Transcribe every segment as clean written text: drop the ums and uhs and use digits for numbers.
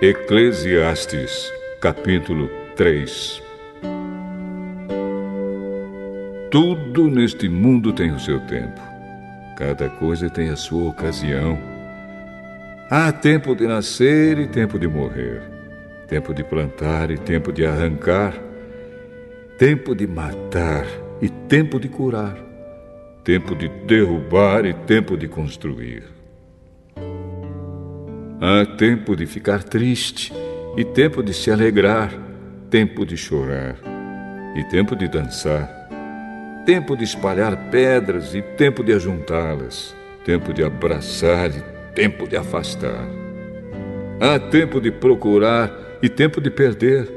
Eclesiastes, capítulo 3. Tudo neste mundo tem o seu tempo. Cada coisa tem a sua ocasião. Há tempo de nascer e tempo de morrer. Tempo de plantar e tempo de arrancar. Tempo de matar e tempo de curar. Tempo de derrubar e tempo de construir. Há tempo de ficar triste e tempo de se alegrar, tempo de chorar e tempo de dançar, tempo de espalhar pedras e tempo de ajuntá-las, tempo de abraçar e tempo de afastar. Há tempo de procurar e tempo de perder,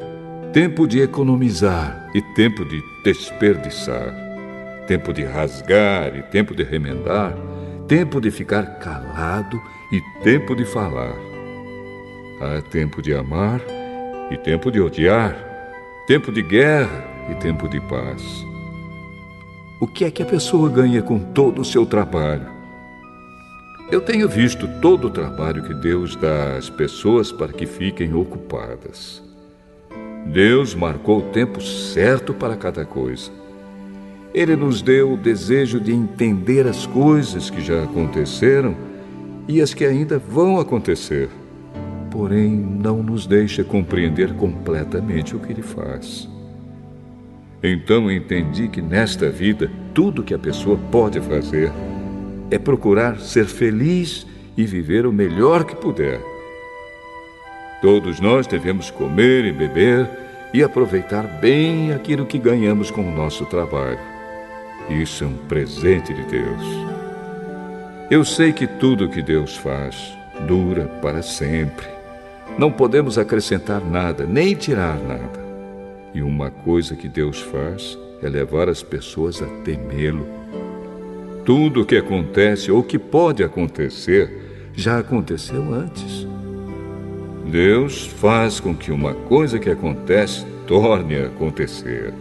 tempo de economizar e tempo de desperdiçar, tempo de rasgar e tempo de remendar, tempo de ficar calado e tempo de falar. Há tempo de amar e tempo de odiar, tempo de guerra e tempo de paz. O que é que a pessoa ganha com todo o seu trabalho? Eu tenho visto todo o trabalho que Deus dá às pessoas para que fiquem ocupadas. Deus marcou o tempo certo para cada coisa. Ele nos deu o desejo de entender as coisas que já aconteceram e as que ainda vão acontecer. Porém, não nos deixa compreender completamente o que Ele faz. Então entendi que nesta vida, tudo que a pessoa pode fazer é procurar ser feliz e viver o melhor que puder. Todos nós devemos comer e beber e aproveitar bem aquilo que ganhamos com o nosso trabalho. Isso é um presente de Deus. Eu sei que tudo que Deus faz dura para sempre. Não podemos acrescentar nada, nem tirar nada. E uma coisa que Deus faz é levar as pessoas a temê-lo. Tudo o que acontece ou que pode acontecer já aconteceu antes. Deus faz com que uma coisa que acontece torne a acontecer.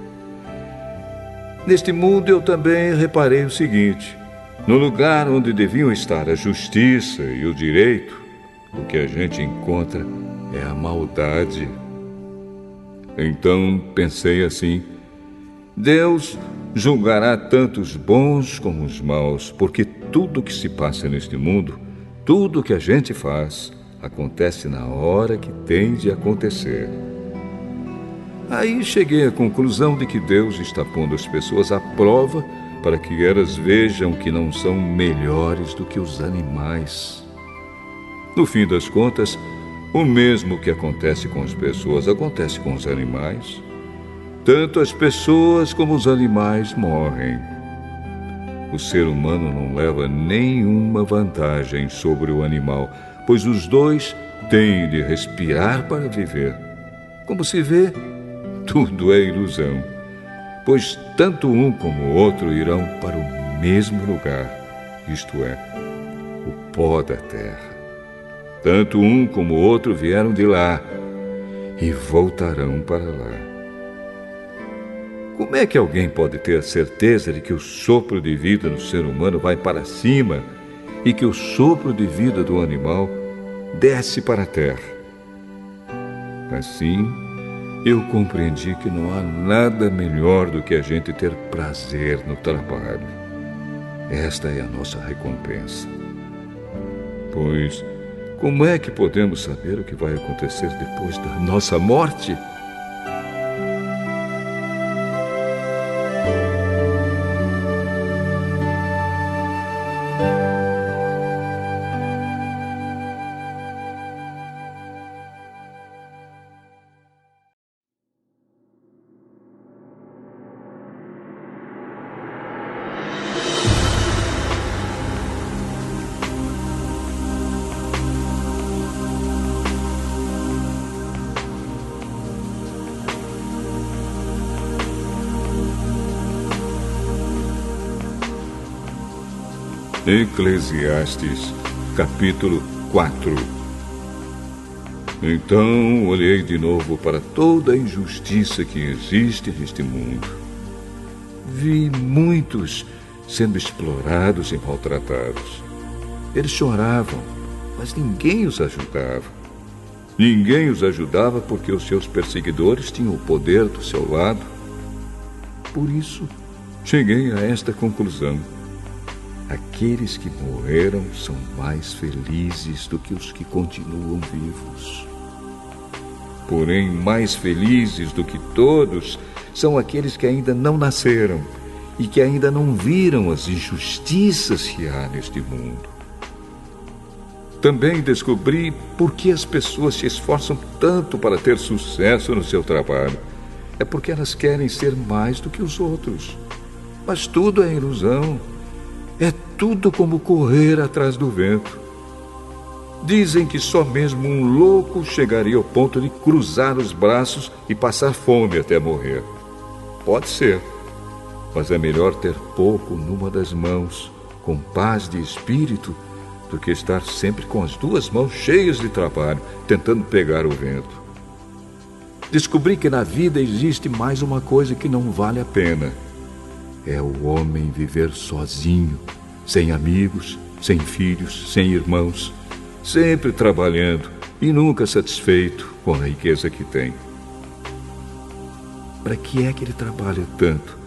Neste mundo eu também reparei o seguinte: no lugar onde deviam estar a justiça e o direito, o que a gente encontra é a maldade. Então pensei assim: Deus julgará tanto os bons como os maus, porque tudo que se passa neste mundo, tudo que a gente faz, acontece na hora que tem de acontecer. Aí cheguei à conclusão de que Deus está pondo as pessoas à prova para que elas vejam que não são melhores do que os animais. No fim das contas, o mesmo que acontece com as pessoas acontece com os animais. Tanto as pessoas como os animais morrem. O ser humano não leva nenhuma vantagem sobre o animal, pois os dois têm de respirar para viver. Como se vê, tudo é ilusão, pois tanto um como o outro irão para o mesmo lugar, isto é, o pó da terra. Tanto um como o outro vieram de lá e voltarão para lá. Como é que alguém pode ter a certeza de que o sopro de vida do ser humano vai para cima e que o sopro de vida do animal desce para a terra? Assim, eu compreendi que não há nada melhor do que a gente ter prazer no trabalho. Esta é a nossa recompensa. Pois, como é que podemos saber o que vai acontecer depois da nossa morte? Eclesiastes, capítulo 4. Então olhei de novo para toda a injustiça que existe neste mundo. Vi muitos sendo explorados e maltratados. Eles choravam, mas ninguém os ajudava. Ninguém os ajudava porque os seus perseguidores tinham o poder do seu lado. Por isso, cheguei a esta conclusão: aqueles que morreram são mais felizes do que os que continuam vivos. Porém, mais felizes do que todos são aqueles que ainda não nasceram e que ainda não viram as injustiças que há neste mundo. Também descobri por que as pessoas se esforçam tanto para ter sucesso no seu trabalho. É porque elas querem ser mais do que os outros. Mas tudo é ilusão. É tudo como correr atrás do vento. Dizem que só mesmo um louco chegaria ao ponto de cruzar os braços e passar fome até morrer. Pode ser, mas é melhor ter pouco numa das mãos, com paz de espírito, do que estar sempre com as duas mãos cheias de trabalho, tentando pegar o vento. Descobri que na vida existe mais uma coisa que não vale a pena. É o homem viver sozinho, sem amigos, sem filhos, sem irmãos, sempre trabalhando e nunca satisfeito com a riqueza que tem. Para que é que ele trabalha tanto,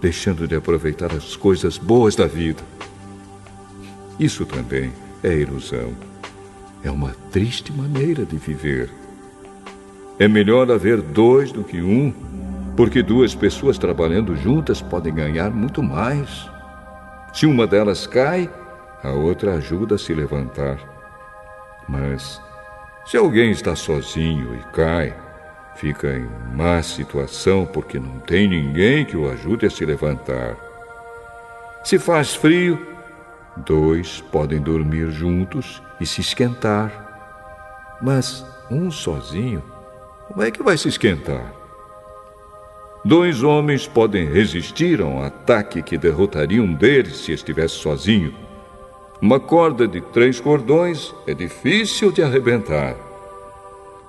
deixando de aproveitar as coisas boas da vida? Isso também é ilusão. É uma triste maneira de viver. É melhor haver dois do que um, porque duas pessoas trabalhando juntas podem ganhar muito mais. Se uma delas cai, a outra ajuda a se levantar. Mas se alguém está sozinho e cai, fica em má situação porque não tem ninguém que o ajude a se levantar. Se faz frio, dois podem dormir juntos e se esquentar. Mas um sozinho, como é que vai se esquentar? Dois homens podem resistir a um ataque que derrotaria um deles se estivesse sozinho. Uma corda de 3 cordões é difícil de arrebentar.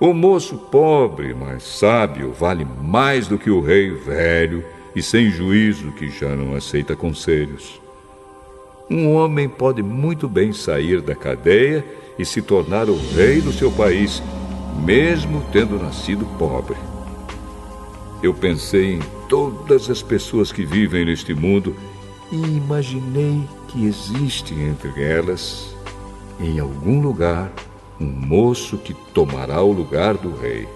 O moço pobre, mas sábio, vale mais do que o rei velho e sem juízo que já não aceita conselhos. Um homem pode muito bem sair da cadeia e se tornar o rei do seu país, mesmo tendo nascido pobre. Eu pensei em todas as pessoas que vivem neste mundo e imaginei que existe entre elas, em algum lugar, um moço que tomará o lugar do rei.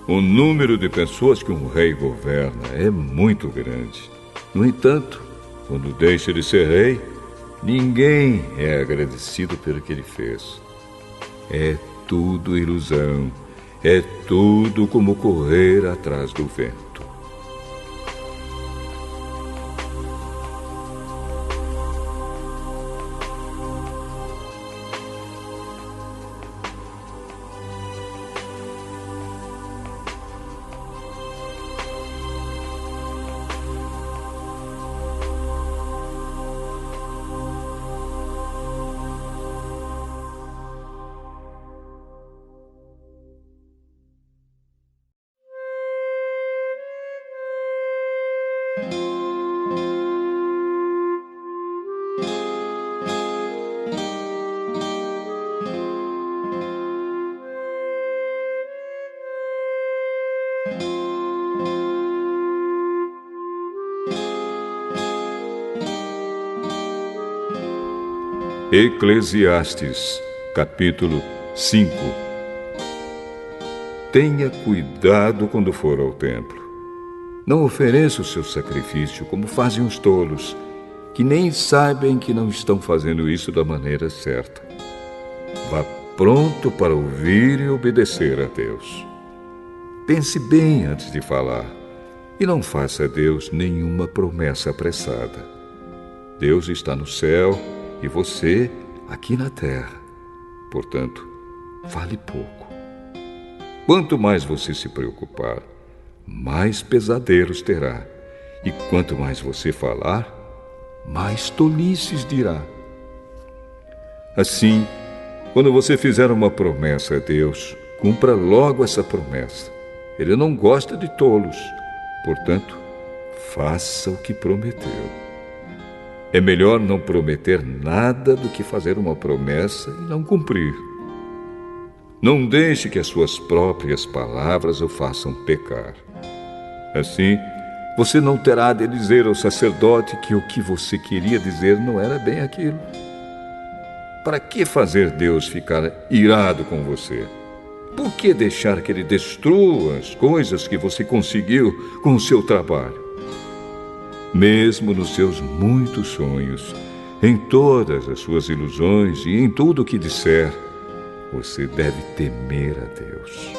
O número de pessoas que um rei governa é muito grande. No entanto, quando deixa de ser rei, ninguém é agradecido pelo que ele fez. É tudo ilusão. É tudo como correr atrás do vento. Eclesiastes, capítulo 5. Tenha cuidado quando for ao templo. Não ofereça o seu sacrifício como fazem os tolos, que nem sabem que não estão fazendo isso da maneira certa. Vá pronto para ouvir e obedecer a Deus. Pense bem antes de falar e não faça a Deus nenhuma promessa apressada. Deus está no céu e você aqui na terra. Portanto, fale pouco. Quanto mais você se preocupar, mais pesadelos terá. E quanto mais você falar, mais tolices dirá. Assim, quando você fizer uma promessa a Deus, cumpra logo essa promessa. Ele não gosta de tolos. Portanto, faça o que prometeu. É melhor não prometer nada do que fazer uma promessa e não cumprir. Não deixe que as suas próprias palavras o façam pecar. Assim, você não terá de dizer ao sacerdote que o que você queria dizer não era bem aquilo. Para que fazer Deus ficar irado com você? Por que deixar que Ele destrua as coisas que você conseguiu com o seu trabalho? Mesmo nos seus muitos sonhos, em todas as suas ilusões e em tudo o que disser, você deve temer a Deus.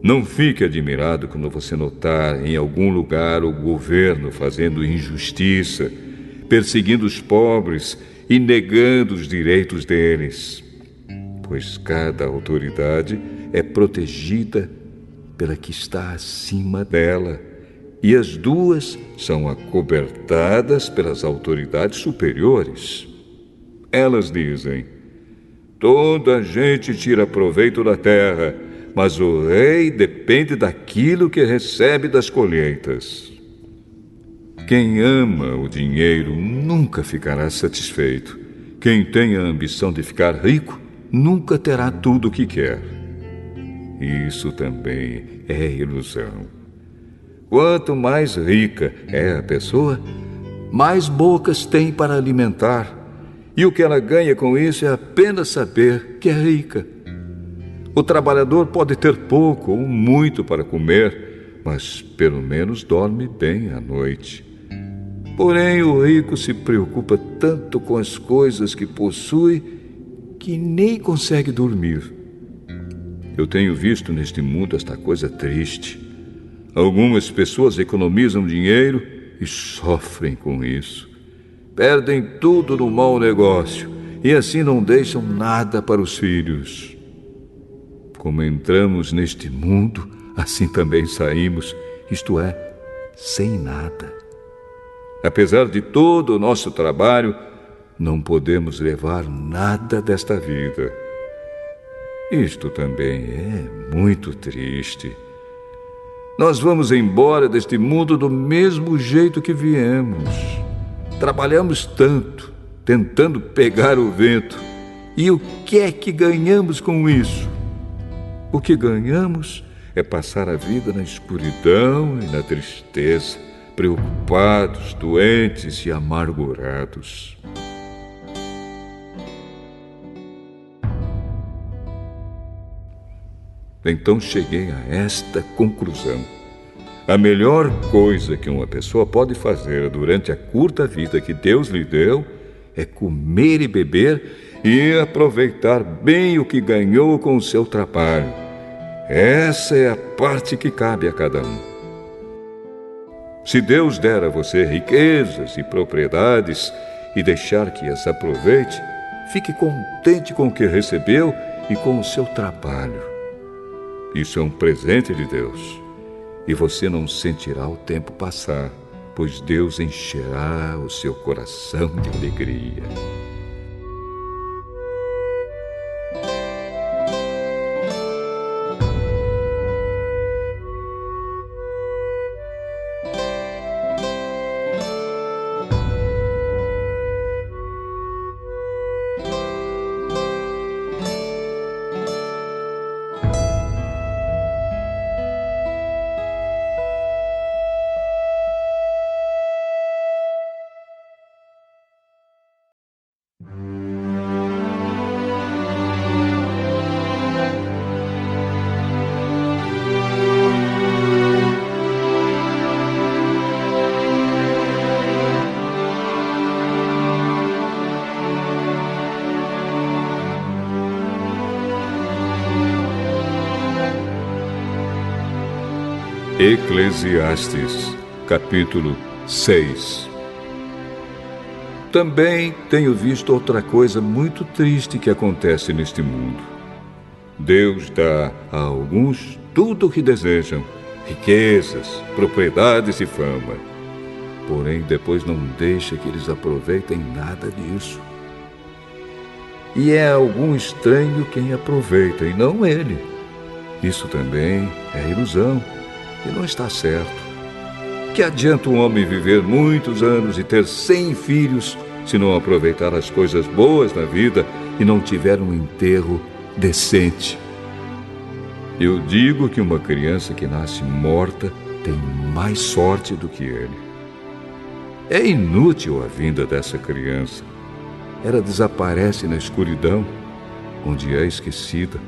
Não fique admirado quando você notar em algum lugar o governo fazendo injustiça, perseguindo os pobres e negando os direitos deles, pois cada autoridade é protegida pela que está acima dela, e as duas são acobertadas pelas autoridades superiores. Elas dizem: toda a gente tira proveito da terra, mas o rei depende daquilo que recebe das colheitas. Quem ama o dinheiro nunca ficará satisfeito. Quem tem a ambição de ficar rico nunca terá tudo o que quer. Isso também é ilusão. Quanto mais rica é a pessoa, mais bocas tem para alimentar. E o que ela ganha com isso é apenas saber que é rica. O trabalhador pode ter pouco ou muito para comer, mas pelo menos dorme bem à noite. Porém, o rico se preocupa tanto com as coisas que possui que nem consegue dormir. Eu tenho visto neste mundo esta coisa triste. Algumas pessoas economizam dinheiro e sofrem com isso. Perdem tudo no mau negócio e assim não deixam nada para os filhos. Como entramos neste mundo, assim também saímos, isto é, sem nada. Apesar de todo o nosso trabalho, não podemos levar nada desta vida. Isto também é muito triste. Nós vamos embora deste mundo do mesmo jeito que viemos. Trabalhamos tanto, tentando pegar o vento. E o que é que ganhamos com isso? O que ganhamos é passar a vida na escuridão e na tristeza, preocupados, doentes e amargurados. Então cheguei a esta conclusão. A melhor coisa que uma pessoa pode fazer durante a curta vida que Deus lhe deu é comer e beber e aproveitar bem o que ganhou com o seu trabalho. Essa é a parte que cabe a cada um. Se Deus der a você riquezas e propriedades e deixar que as aproveite, fique contente com o que recebeu e com o seu trabalho. Isso é um presente de Deus. E você não sentirá o tempo passar, pois Deus encherá o seu coração de alegria. Eclesiastes, capítulo 6. Também tenho visto outra coisa muito triste que acontece neste mundo. Deus dá a alguns tudo o que desejam, riquezas, propriedades e fama. Porém, depois não deixa que eles aproveitem nada disso. E é algum estranho quem aproveita, e não ele. Isso também é ilusão. E não está certo. Que adianta um homem viver muitos anos e ter 100 filhos se não aproveitar as coisas boas da vida e não tiver um enterro decente? Eu digo que uma criança que nasce morta tem mais sorte do que ele. É inútil a vinda dessa criança. Ela desaparece na escuridão, onde é esquecida.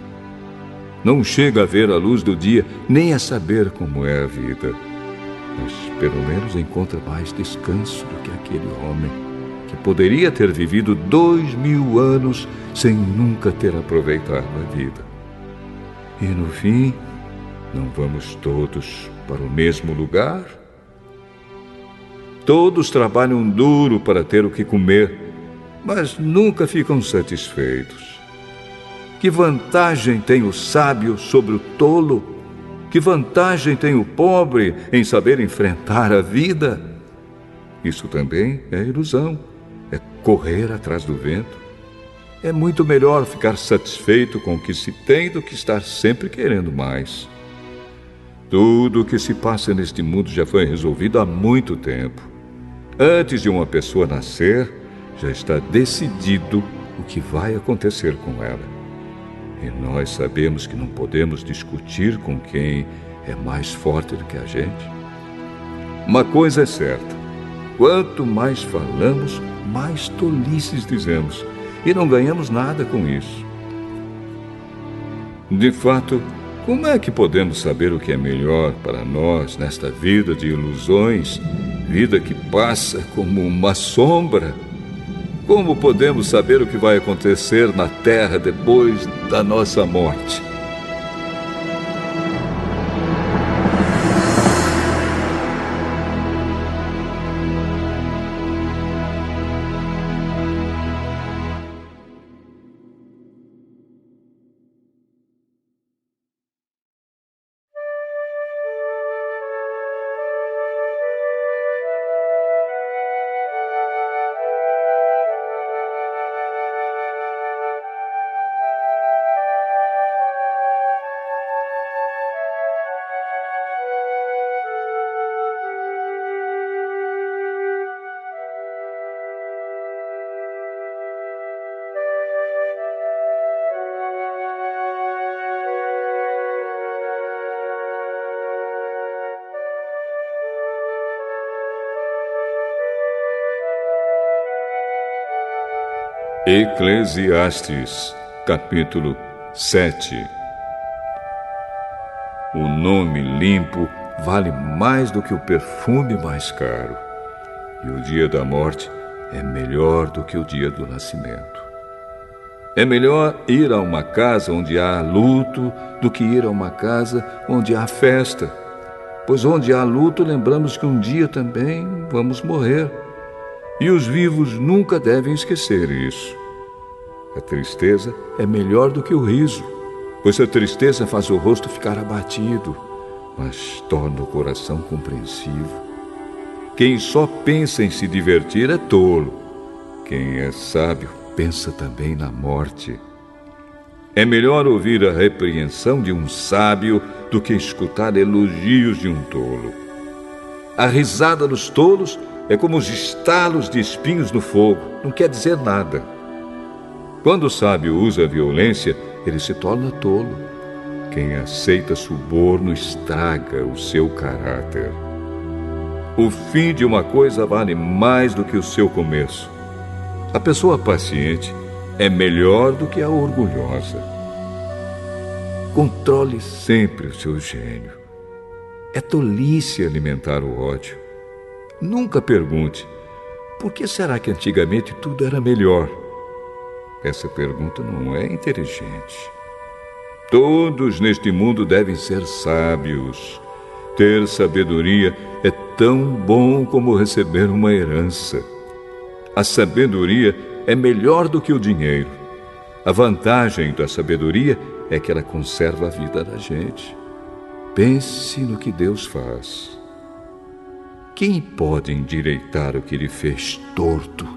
Não chega a ver a luz do dia, nem a saber como é a vida. Mas pelo menos encontra mais descanso do que aquele homem que poderia ter vivido 2000 anos sem nunca ter aproveitado a vida. E no fim, não vamos todos para o mesmo lugar? Todos trabalham duro para ter o que comer, mas nunca ficam satisfeitos. Que vantagem tem o sábio sobre o tolo? Que vantagem tem o pobre em saber enfrentar a vida? Isso também é ilusão, é correr atrás do vento. É muito melhor ficar satisfeito com o que se tem do que estar sempre querendo mais. Tudo o que se passa neste mundo já foi resolvido há muito tempo. Antes de uma pessoa nascer, já está decidido o que vai acontecer com ela. E nós sabemos que não podemos discutir com quem é mais forte do que a gente. Uma coisa é certa: quanto mais falamos, mais tolices dizemos, e não ganhamos nada com isso. De fato, como é que podemos saber o que é melhor para nós nesta vida de ilusões, vida que passa como uma sombra? Como podemos saber o que vai acontecer na terra depois da nossa morte? Eclesiastes, capítulo 7. O nome limpo vale mais do que o perfume mais caro, e o dia da morte é melhor do que o dia do nascimento. É melhor ir a uma casa onde há luto do que ir a uma casa onde há festa, pois onde há luto lembramos que um dia também vamos morrer. E os vivos nunca devem esquecer isso. A tristeza é melhor do que o riso, pois a tristeza faz o rosto ficar abatido, mas torna o coração compreensivo. Quem só pensa em se divertir é tolo. Quem é sábio pensa também na morte. É melhor ouvir a repreensão de um sábio do que escutar elogios de um tolo. A risada dos tolos é como os estalos de espinhos no fogo, não quer dizer nada. Quando o sábio usa a violência, ele se torna tolo. Quem aceita suborno estraga o seu caráter. O fim de uma coisa vale mais do que o seu começo. A pessoa paciente é melhor do que a orgulhosa. Controle sempre o seu gênio. É tolice alimentar o ódio. Nunca pergunte: por que será que antigamente tudo era melhor? Essa pergunta não é inteligente. Todos neste mundo devem ser sábios. Ter sabedoria é tão bom como receber uma herança. A sabedoria é melhor do que o dinheiro. A vantagem da sabedoria é que ela conserva a vida da gente. Pense no que Deus faz. Quem pode endireitar o que ele fez torto?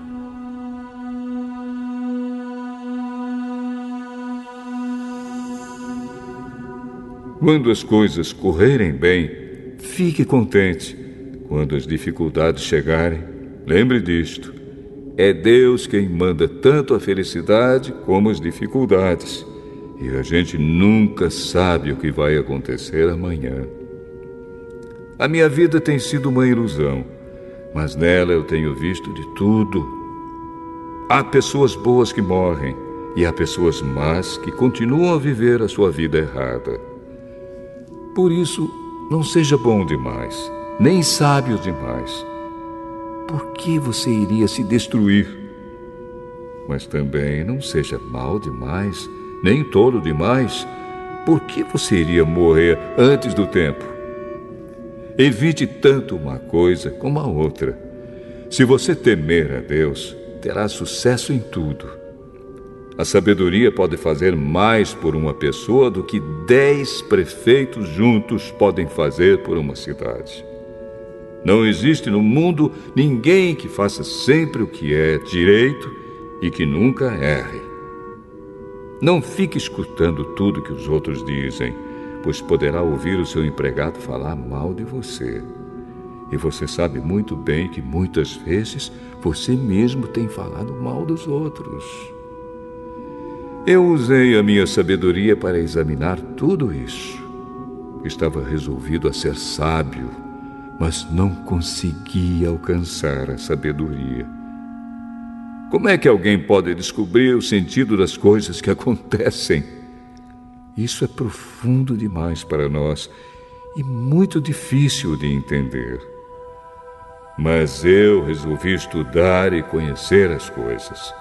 Quando as coisas correrem bem, fique contente. Quando as dificuldades chegarem, lembre disto: é Deus quem manda tanto a felicidade como as dificuldades. E a gente nunca sabe o que vai acontecer amanhã. A minha vida tem sido uma ilusão, mas nela eu tenho visto de tudo. Há pessoas boas que morrem e há pessoas más que continuam a viver a sua vida errada. Por isso, não seja bom demais, nem sábio demais. Por que você iria se destruir? Mas também não seja mau demais, nem tolo demais. Por que você iria morrer antes do tempo? Evite tanto uma coisa como a outra. Se você temer a Deus, terá sucesso em tudo. A sabedoria pode fazer mais por uma pessoa do que 10 prefeitos juntos podem fazer por uma cidade. Não existe no mundo ninguém que faça sempre o que é direito e que nunca erre. Não fique escutando tudo que os outros dizem, pois poderá ouvir o seu empregado falar mal de você. E você sabe muito bem que muitas vezes você mesmo tem falado mal dos outros. Eu usei a minha sabedoria para examinar tudo isso. Estava resolvido a ser sábio, mas não conseguia alcançar a sabedoria. Como é que alguém pode descobrir o sentido das coisas que acontecem? Isso é profundo demais para nós e muito difícil de entender. Mas eu resolvi estudar e conhecer as coisas.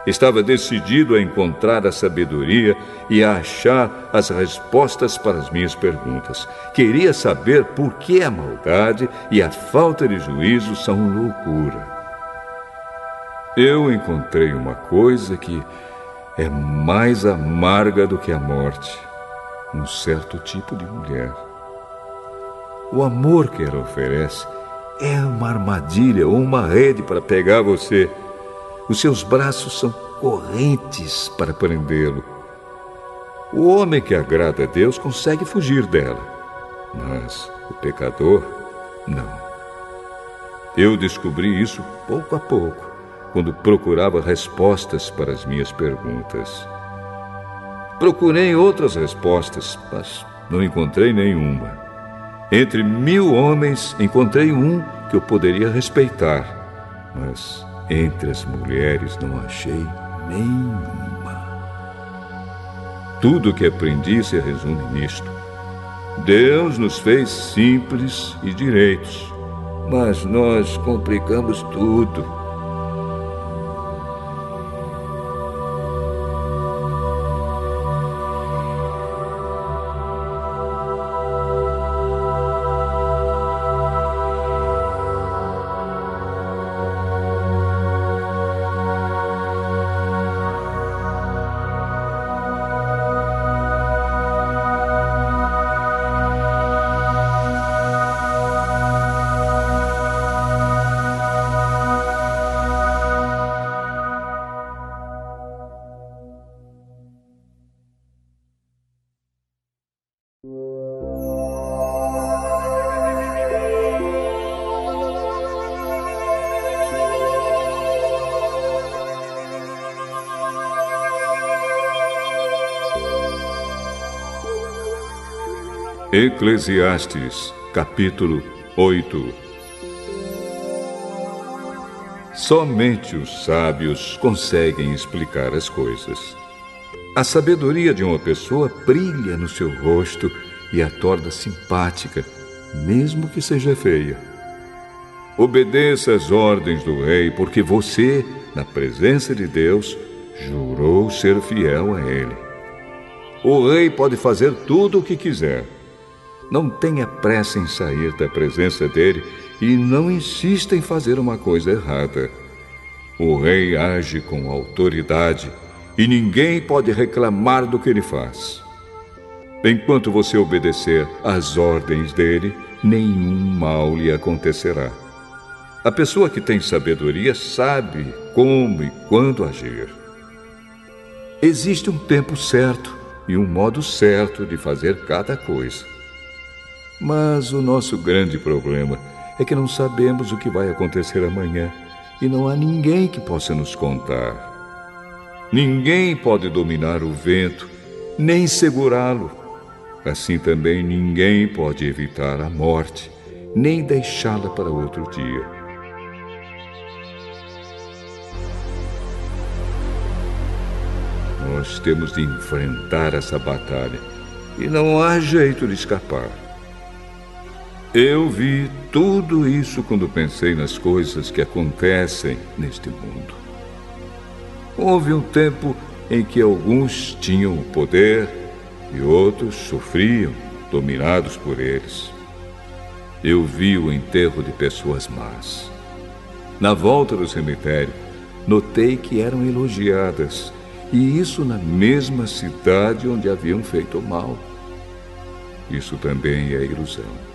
Estava decidido a encontrar a sabedoria e a achar as respostas para as minhas perguntas. Queria saber por que a maldade e a falta de juízo são loucura. Eu encontrei uma coisa que é mais amarga do que a morte: um certo tipo de mulher. O amor que ela oferece é uma armadilha ou uma rede para pegar você. Os seus braços são correntes para prendê-lo. O homem que agrada a Deus consegue fugir dela, mas o pecador, não. Eu descobri isso pouco a pouco, quando procurava respostas para as minhas perguntas. Procurei outras respostas, mas não encontrei nenhuma. Entre 1000 homens, encontrei um que eu poderia respeitar, mas entre as mulheres não achei nenhuma. Tudo o que aprendi se resume nisto: Deus nos fez simples e direitos, mas nós complicamos tudo. Eclesiastes, capítulo 8. Somente os sábios conseguem explicar as coisas. A sabedoria de uma pessoa brilha no seu rosto e a torna simpática, mesmo que seja feia. Obedeça às ordens do rei, porque você, na presença de Deus, jurou ser fiel a ele. O rei pode fazer tudo o que quiser. Não tenha pressa em sair da presença dele e não insista em fazer uma coisa errada. O rei age com autoridade e ninguém pode reclamar do que ele faz. Enquanto você obedecer às ordens dele, nenhum mal lhe acontecerá. A pessoa que tem sabedoria sabe como e quando agir. Existe um tempo certo e um modo certo de fazer cada coisa. Mas o nosso grande problema é que não sabemos o que vai acontecer amanhã e não há ninguém que possa nos contar. Ninguém pode dominar o vento, nem segurá-lo. Assim também ninguém pode evitar a morte, nem deixá-la para outro dia. Nós temos de enfrentar essa batalha e não há jeito de escapar. Eu vi tudo isso quando pensei nas coisas que acontecem neste mundo. Houve um tempo em que alguns tinham o poder e outros sofriam, dominados por eles. Eu vi o enterro de pessoas más. Na volta do cemitério, notei que eram elogiadas, e isso na mesma cidade onde haviam feito o mal. Isso também é ilusão.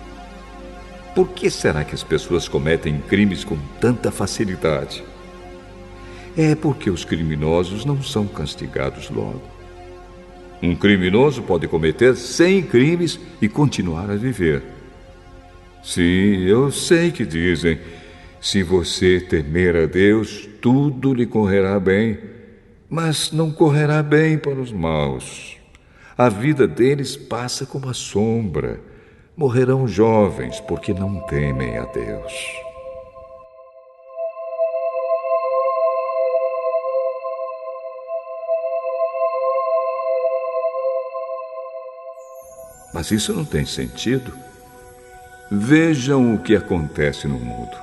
Por que será que as pessoas cometem crimes com tanta facilidade? É porque os criminosos não são castigados logo. Um criminoso pode cometer 100 crimes e continuar a viver. Sim, eu sei que dizem, se você temer a Deus, tudo lhe correrá bem, mas não correrá bem para os maus. A vida deles passa como a sombra. Morrerão jovens porque não temem a Deus. Mas isso não tem sentido. Vejam o que acontece no mundo.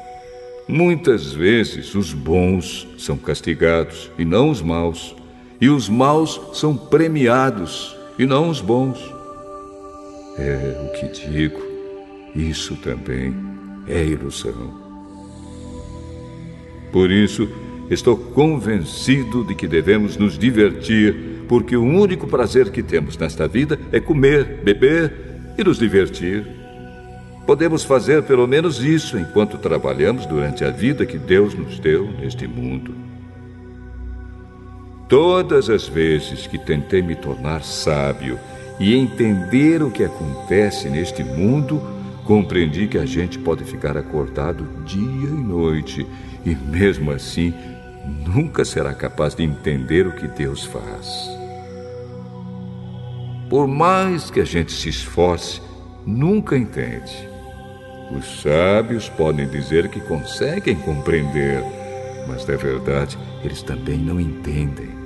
Muitas vezes os bons são castigados e não os maus, e os maus são premiados e não os bons. É o que digo, isso também é ilusão. Por isso, estou convencido de que devemos nos divertir, porque o único prazer que temos nesta vida é comer, beber e nos divertir. Podemos fazer pelo menos isso enquanto trabalhamos durante a vida que Deus nos deu neste mundo. Todas as vezes que tentei me tornar sábio e entender o que acontece neste mundo, compreendi que a gente pode ficar acordado dia e noite e, mesmo assim, nunca será capaz de entender o que Deus faz. Por mais que a gente se esforce, nunca entende. Os sábios podem dizer que conseguem compreender, mas, na verdade, eles também não entendem.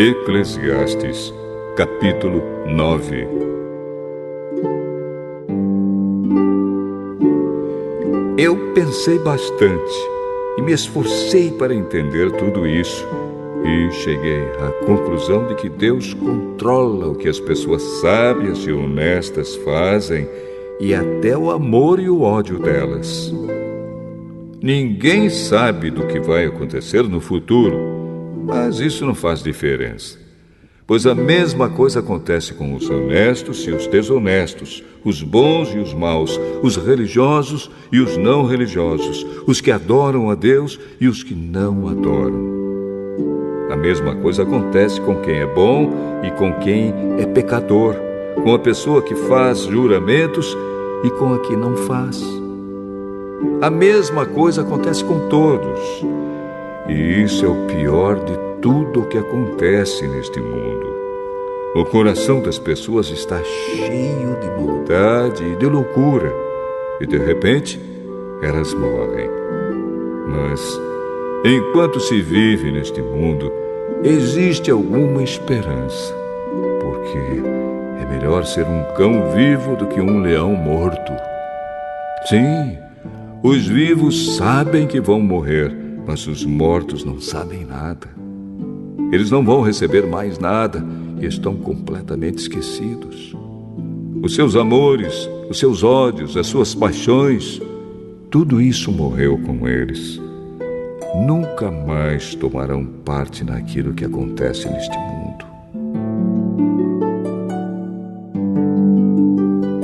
Eclesiastes, capítulo 9. Eu pensei bastante e me esforcei para entender tudo isso e cheguei à conclusão de que Deus controla o que as pessoas sábias e honestas fazem e até o amor e o ódio delas. Ninguém sabe do que vai acontecer no futuro, mas isso não faz diferença, pois a mesma coisa acontece com os honestos e os desonestos, os bons e os maus, os religiosos e os não religiosos, os que adoram a Deus e os que não adoram. A mesma coisa acontece com quem é bom e com quem é pecador, com a pessoa que faz juramentos e com a que não faz. A mesma coisa acontece com todos. E isso é o pior de tudo o que acontece neste mundo. O coração das pessoas está cheio de maldade e de loucura, e de repente elas morrem. Mas Enquanto se vive neste mundo, existe alguma esperança, porque é melhor ser um cão vivo do que um leão morto. Sim, os vivos sabem que vão morrer, mas os mortos não sabem nada. Eles não vão receber mais nada e estão completamente esquecidos. Os seus amores, os seus ódios, as suas paixões, tudo isso morreu com eles. Nunca mais tomarão parte naquilo que acontece neste mundo.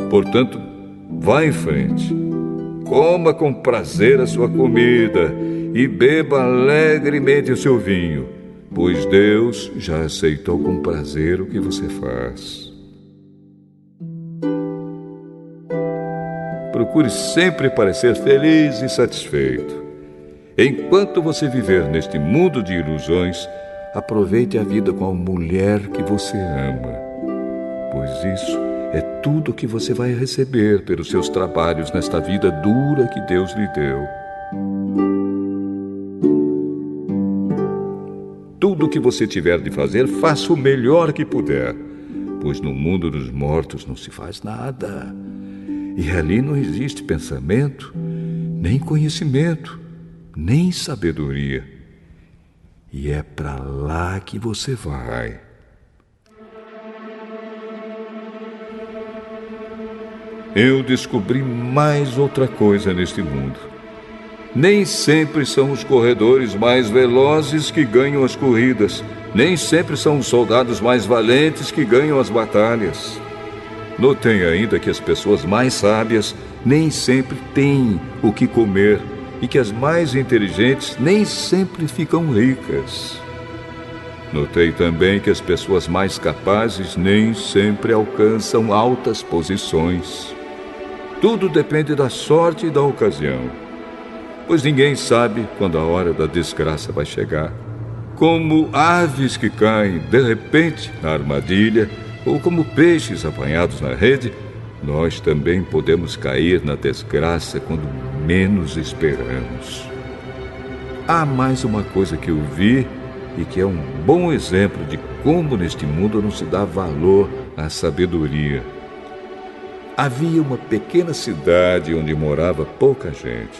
Portanto, vá em frente. Coma com prazer a sua comida e beba alegremente o seu vinho, pois Deus já aceitou com prazer o que você faz. Procure sempre parecer feliz e satisfeito. Enquanto você viver neste mundo de ilusões, aproveite a vida com a mulher que você ama, pois isso é tudo que você vai receber pelos seus trabalhos nesta vida dura que Deus lhe deu. Tudo o que você tiver de fazer, faça o melhor que puder, pois no mundo dos mortos não se faz nada. E ali não existe pensamento, nem conhecimento, nem sabedoria. E é para lá que você vai. Eu descobri mais outra coisa neste mundo. Nem sempre são os corredores mais velozes que ganham as corridas. Nem sempre são os soldados mais valentes que ganham as batalhas. Notei ainda que as pessoas mais sábias nem sempre têm o que comer e que as mais inteligentes nem sempre ficam ricas. Notei também que as pessoas mais capazes nem sempre alcançam altas posições. Tudo depende da sorte e da ocasião, pois ninguém sabe quando a hora da desgraça vai chegar. Como aves que caem de repente na armadilha, ou como peixes apanhados na rede, nós também podemos cair na desgraça quando menos esperamos. Há mais uma coisa que eu vi e que é um bom exemplo de como neste mundo não se dá valor à sabedoria. Havia uma pequena cidade onde morava pouca gente.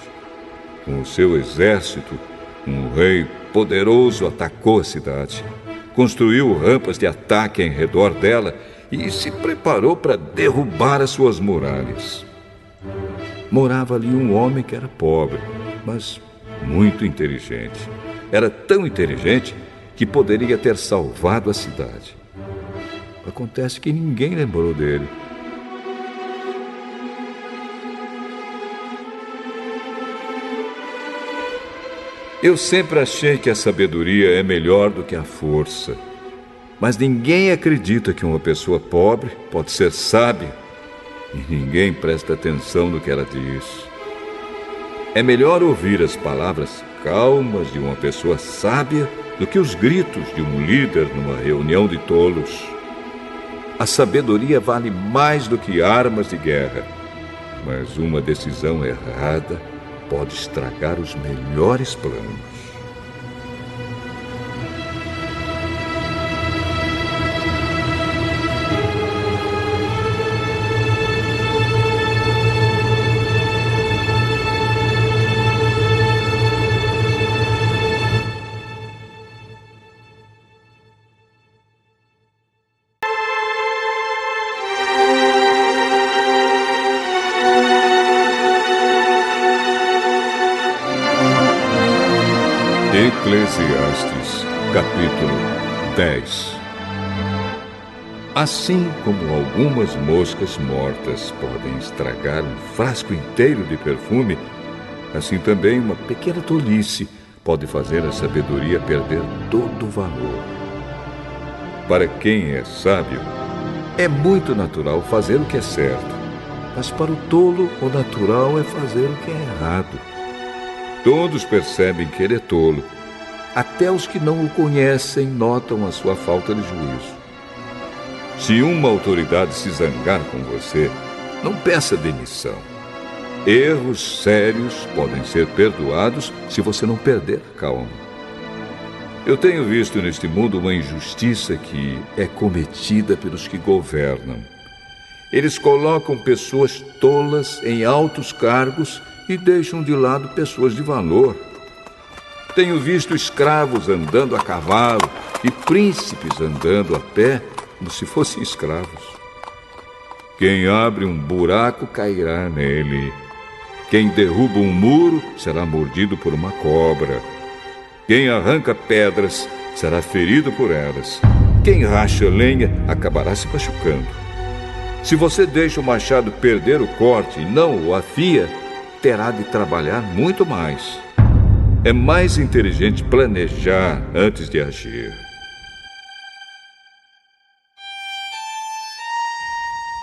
Com o seu exército, um rei poderoso atacou a cidade. Construiu rampas de ataque em redor dela e se preparou para derrubar as suas muralhas. Morava ali um homem que era pobre, mas muito inteligente. Era tão inteligente que poderia ter salvado a cidade. Acontece que ninguém lembrou dele. Eu sempre achei que a sabedoria é melhor do que a força. Mas ninguém acredita que uma pessoa pobre pode ser sábia. E ninguém presta atenção no que ela diz. É melhor ouvir as palavras calmas de uma pessoa sábia do que os gritos de um líder numa reunião de tolos. A sabedoria vale mais do que armas de guerra. Mas uma decisão errada pode estragar os melhores planos. Eclesiastes, capítulo 10. Assim como algumas moscas mortas podem estragar um frasco inteiro de perfume, assim também uma pequena tolice pode fazer a sabedoria perder todo o valor. Para quem é sábio, é muito natural fazer o que é certo, mas para o tolo, o natural é fazer o que é errado. Todos percebem que ele é tolo. Até os que não o conhecem notam a sua falta de juízo. Se uma autoridade se zangar com você, não peça demissão. Erros sérios podem ser perdoados se você não perder a calma. Eu tenho visto neste mundo uma injustiça que é cometida pelos que governam. Eles colocam pessoas tolas em altos cargos e deixam de lado pessoas de valor. Tenho visto escravos andando a cavalo e príncipes andando a pé como se fossem escravos. Quem abre um buraco cairá nele. Quem derruba um muro será mordido por uma cobra. Quem arranca pedras será ferido por elas. Quem racha lenha acabará se machucando. Se você deixa o machado perder o corte e não o afia, terá de trabalhar muito mais. É mais inteligente planejar antes de agir.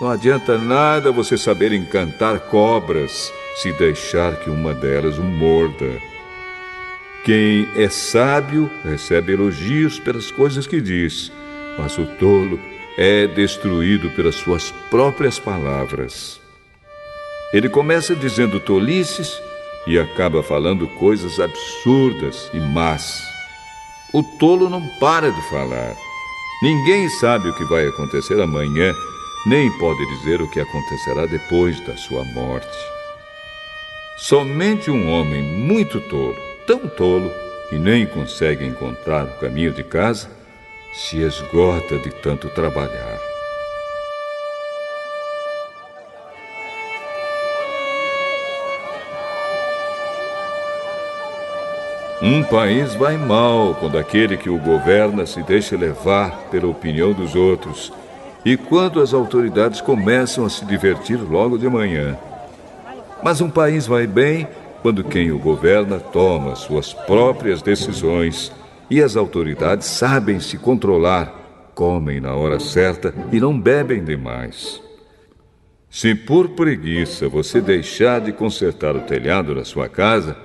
Não adianta nada você saber encantar cobras se deixar que uma delas o morda. Quem é sábio recebe elogios pelas coisas que diz, mas o tolo é destruído pelas suas próprias palavras. Ele começa dizendo tolices e acaba falando coisas absurdas e más. O tolo não para de falar. Ninguém sabe o que vai acontecer amanhã, nem pode dizer o que acontecerá depois da sua morte. Somente um homem muito tolo, tão tolo que nem consegue encontrar o caminho de casa, se esgota de tanto trabalhar. Um país vai mal quando aquele que o governa se deixa levar pela opinião dos outros e quando as autoridades começam a se divertir logo de manhã. Mas um país vai bem quando quem o governa toma suas próprias decisões e as autoridades sabem se controlar, comem na hora certa e não bebem demais. Se por preguiça você deixar de consertar o telhado da sua casa,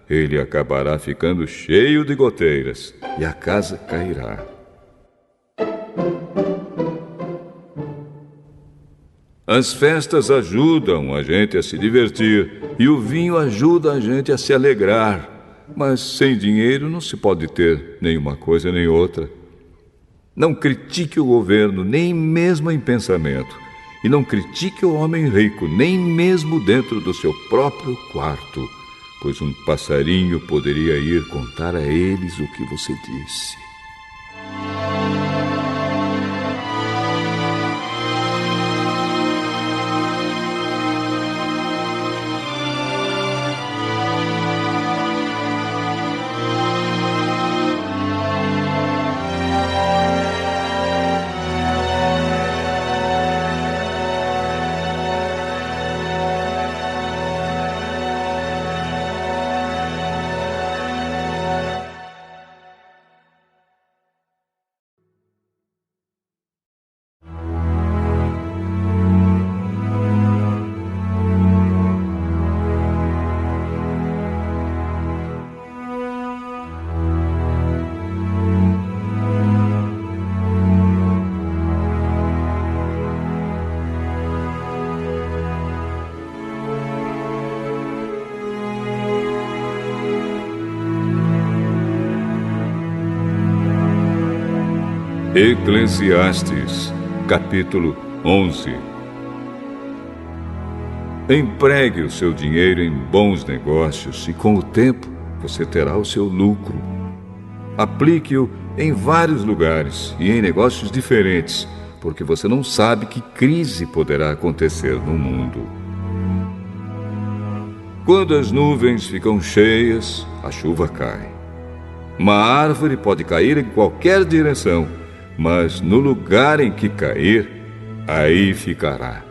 ele acabará ficando cheio de goteiras e a casa cairá. As festas ajudam a gente a se divertir e o vinho ajuda a gente a se alegrar. Mas sem dinheiro não se pode ter nenhuma coisa nem outra. Não critique o governo, nem mesmo em pensamento. E não critique o homem rico, nem mesmo dentro do seu próprio quarto, pois um passarinho poderia ir contar a eles o que você disse. Eclesiastes, capítulo 11. Empregue o seu dinheiro em bons negócios e com o tempo você terá o seu lucro. Aplique-o em vários lugares e em negócios diferentes, porque você não sabe que crise poderá acontecer no mundo. Quando as nuvens ficam cheias, a chuva cai. Uma árvore pode cair em qualquer direção, mas no lugar em que cair, aí ficará.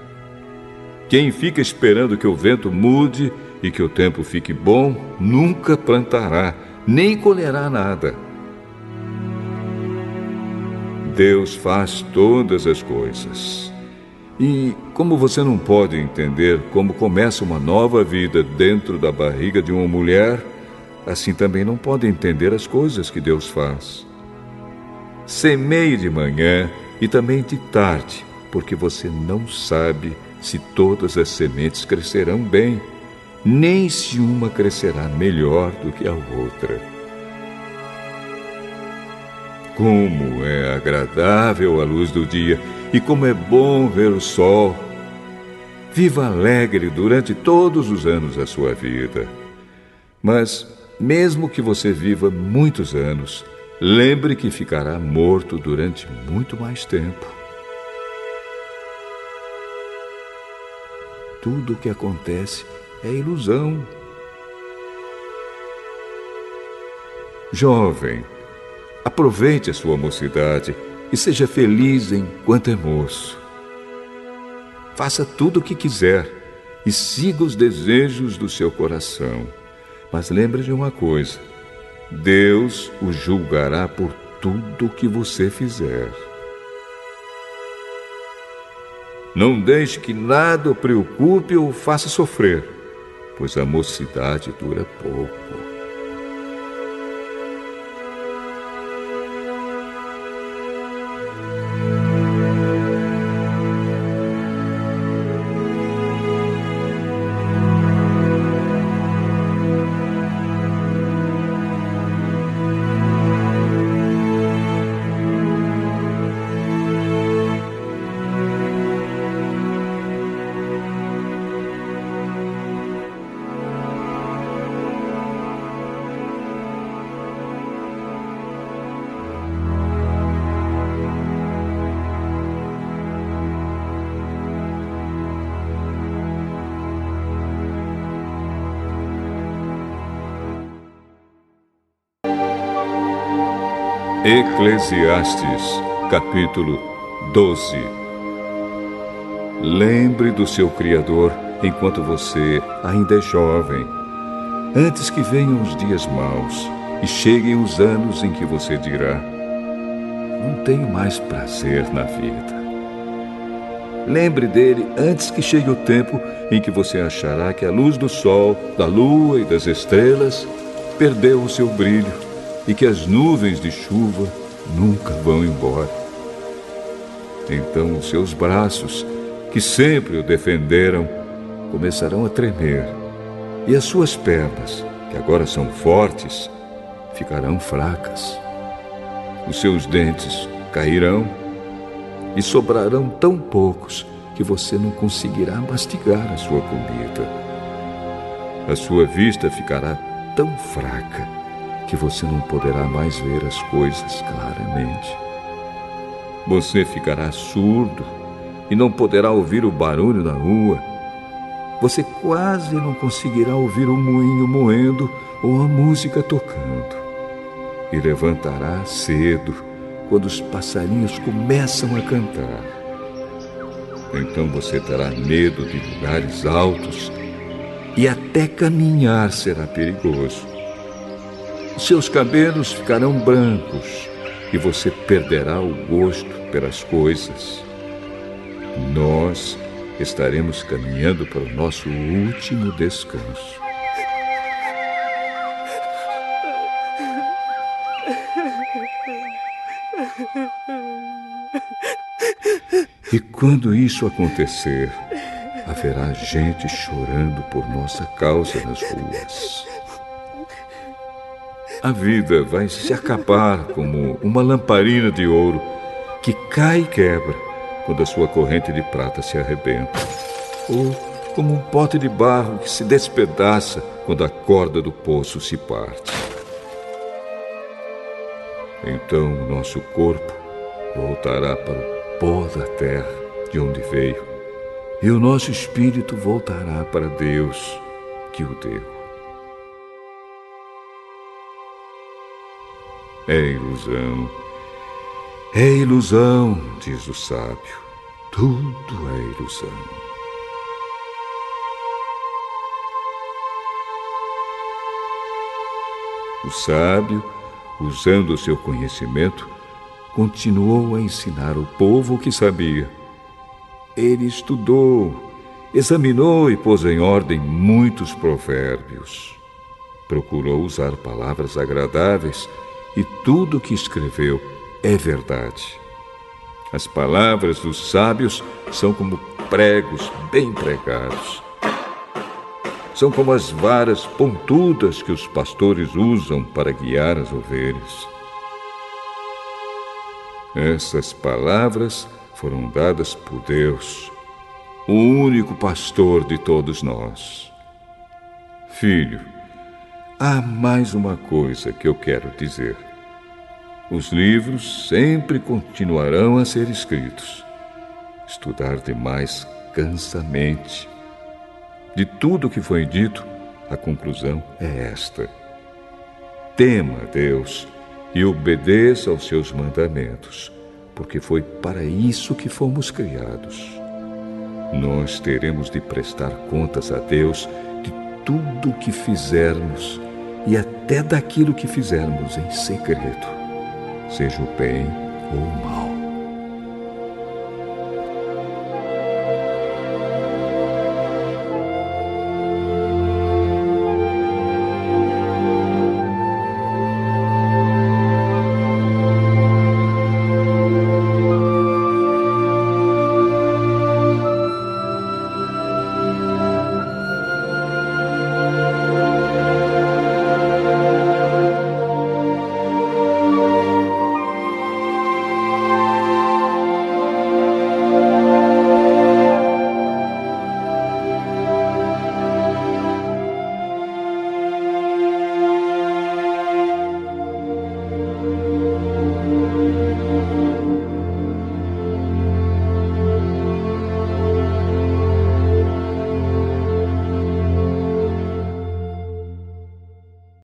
Quem fica esperando que o vento mude e que o tempo fique bom, nunca plantará, nem colherá nada. Deus faz todas as coisas. E como você não pode entender como começa uma nova vida dentro da barriga de uma mulher, assim também não pode entender as coisas que Deus faz. Semeie de manhã e também de tarde, porque você não sabe se todas as sementes crescerão bem. nem se uma crescerá melhor do que a outra. Como é agradável a luz do dia e como é bom ver o sol. Viva alegre durante todos os anos da sua vida. Mas, mesmo que você viva muitos anos, lembre que ficará morto durante muito mais tempo. Tudo o que acontece é ilusão. Jovem, aproveite a sua mocidade e seja feliz enquanto é moço. Faça tudo o que quiser e siga os desejos do seu coração. Mas lembre de uma coisa: Deus o julgará por tudo o que você fizer. Não deixe que nada o preocupe ou o faça sofrer, pois a mocidade dura pouco. Eclesiastes, capítulo 12. Lembre do seu Criador enquanto você ainda é jovem, antes que venham os dias maus e cheguem os anos em que você dirá: não tenho mais prazer na vida. Lembre dele antes que chegue o tempo em que você achará que a luz do sol, da lua e das estrelas perdeu o seu brilho e que as nuvens de chuva nunca vão embora. Então os seus braços, que sempre o defenderam, começarão a tremer, e as suas pernas, que agora são fortes, ficarão fracas. Os seus dentes cairão e sobrarão tão poucos que você não conseguirá mastigar a sua comida. A sua vista ficará tão fraca que você não poderá mais ver as coisas claramente. Você ficará surdo e não poderá ouvir o barulho da rua. Você quase não conseguirá ouvir o moinho moendo ou a música tocando. E levantará cedo quando os passarinhos começam a cantar. Então você terá medo de lugares altos e até caminhar será perigoso. Seus cabelos ficarão brancos e você perderá o gosto pelas coisas. Nós estaremos caminhando para o nosso último descanso. E quando isso acontecer, haverá gente chorando por nossa causa nas ruas. A vida vai se acabar como uma lamparina de ouro que cai e quebra quando a sua corrente de prata se arrebenta, ou como um pote de barro que se despedaça quando a corda do poço se parte. Então o nosso corpo voltará para o pó da terra de onde veio, e o nosso espírito voltará para Deus que o deu. É ilusão, diz o sábio. Tudo é ilusão. O sábio, usando o seu conhecimento, continuou a ensinar o povo o que sabia. Ele estudou, examinou e pôs em ordem muitos provérbios. Procurou usar palavras agradáveis e tudo o que escreveu é verdade. As palavras dos sábios são como pregos bem pregados. são como as varas pontudas que os pastores usam para guiar as ovelhas. Essas palavras foram dadas por Deus, o único pastor de todos nós. Filho, há mais uma coisa que eu quero dizer. Os livros sempre continuarão a ser escritos. Estudar demais cansa a mente. De tudo o que foi dito, a conclusão é esta: tema a Deus e obedeça aos seus mandamentos, porque foi para isso que fomos criados. Nós teremos de prestar contas a Deus de tudo o que fizermos e até daquilo que fizermos em segredo, seja o bem ou o mal.